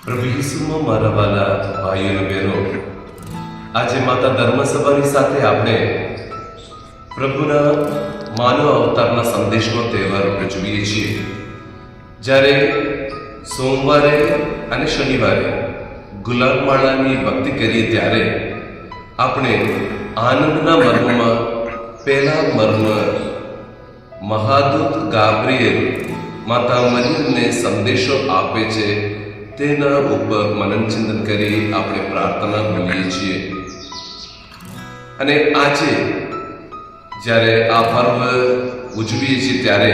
પ્રભુ ઈસુમાં મારા વાલા ભાઈઓ અને બહેનો, આજે માતા ધર્મસભાની સાથે આપણે પ્રભુના માનવ અવતારના સંદેશનો તહેવાર ઉજવીએ છીએ. જ્યારે સોમવારે અને શનિવારે ગુલાબમાળાની ભક્તિ કરીએ ત્યારે આપણે આનંદના મર્મમાં પહેલા મર્મ મહાદૂત ગાબ્રિએલ માતા મરિયમને સંદેશો આપે છે તેના ઉપર મનન ચિંતન કરી આપણે પ્રાર્થના બોલીએ છીએ. અને આજે જ્યારે આ પર્વ ઉજવીએ છીએ ત્યારે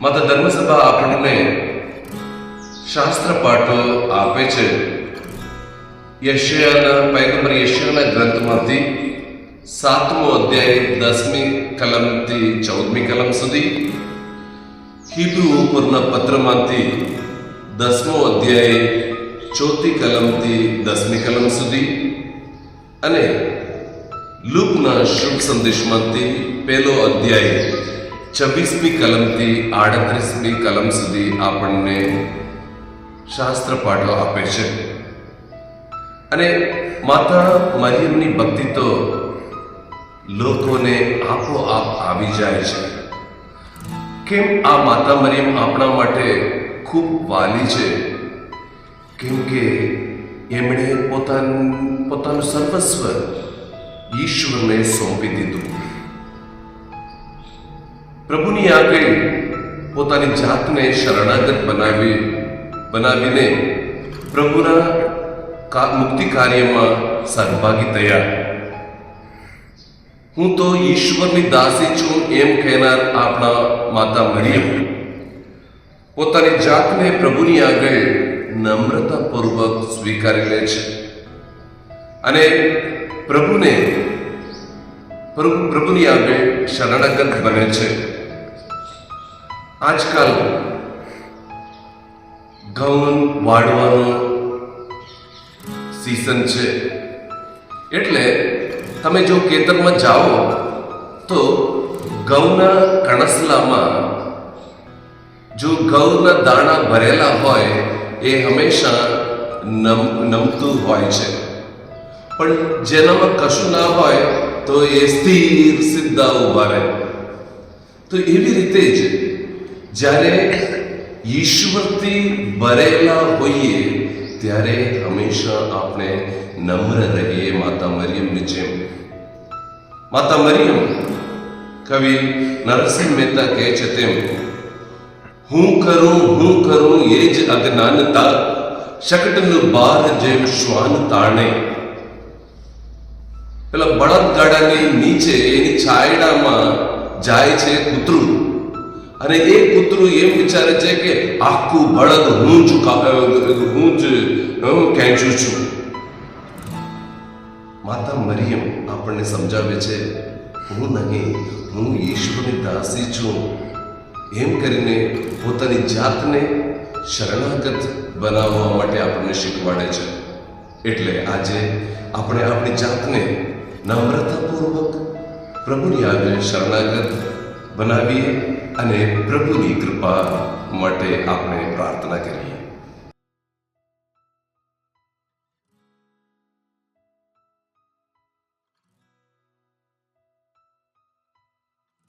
માતા ધર્મસભા આપણને શાસ્ત્ર પાઠો આપે છે. પૈગંબર યશયાના ગ્રંથમાંથી 7મો અધ્યાય 10મી કલમથી 14મી કલમ સુધી, હિબ્રુ ઉપરના પત્રમાંથી 10મો અધ્યાય 4મી કલમથી 10મી કલમ સુધી અને લૂકના શુભ સંદેશમાંથી 1લો અધ્યાય 26મી કલમથી 38મી કલમ સુધી આપણને શાસ્ત્ર પાઠો આપે છે. અને માતા મરિયમની ભક્તિ તો લોકોને આપોઆપ આવી જાય છે. કેમ આ માતા મરિયમ આપણા માટે ખૂબ વાલી છે? કેમ કે એમણે પોતાનું સર્વસ્વ ઈશ્વરને સોંપી દીધું. પ્રભુની આગળ પોતાની જાતને શરણાગત બનાવીને પ્રભુના મુક્તિ કાર્યમાં સહભાગી થયા. હું તો ઈશ્વરની દાસી છું એમ કહેનાર આપણા માતા મરિયમ પોતાની જાતને પ્રભુની આગળ નમ્રતાપૂર્વક સ્વીકારી લે છે અને પ્રભુની આગળ શરણાગત બને છે. આજકાલ ઘઉં વાળવાનો સીઝન છે, એટલે તમે જો ખેતરમાં જાઓ તો ઘઉંના કણસલામાં જો ઘઉંના દાણા ભરેલા હોય એ હંમેશા નમતું હોય છે, પણ જેનામાં કશું ના હોય તો એ સ્થિર સીધા ઉભા રહે. તો એવી રીતે જ જ્યારે ઈશ્વરથી ભરેલા હોઈએ ત્યારે હંમેશા આપણે નમ્ર રહીએ માતા મરિયમની જેમ. માતા મરિયમ કવિ નરસિંહ મહેતા કહે છે તેમ, હું કરું એ જ અજ્ઞાનતા, શકટનું બાર જેમ શ્વાન તાણે. પેલા બળદગાડાની નીચે એની છાયડામાં જાય છે કૂતરું, અને એ કૂતરું એમ વિચારે છે કે આખું બળદ હું જ ખેંચું છું. માતા મરિયમ આપણને સમજાવે છે, હું નહીં, હું ઈશ્વરની દાસી છું એમ કરીને પોતાની જાતને શરણાગત બનાવવા માટે આપણને શીખવાડે છે. એટલે આજે આપણે આપણી જાતને નમ્રતાપૂર્વક પ્રભુની આગળ શરણાગત બનાવીએ અને પ્રભુની કૃપા માટે આપણે પ્રાર્થના કરીએ.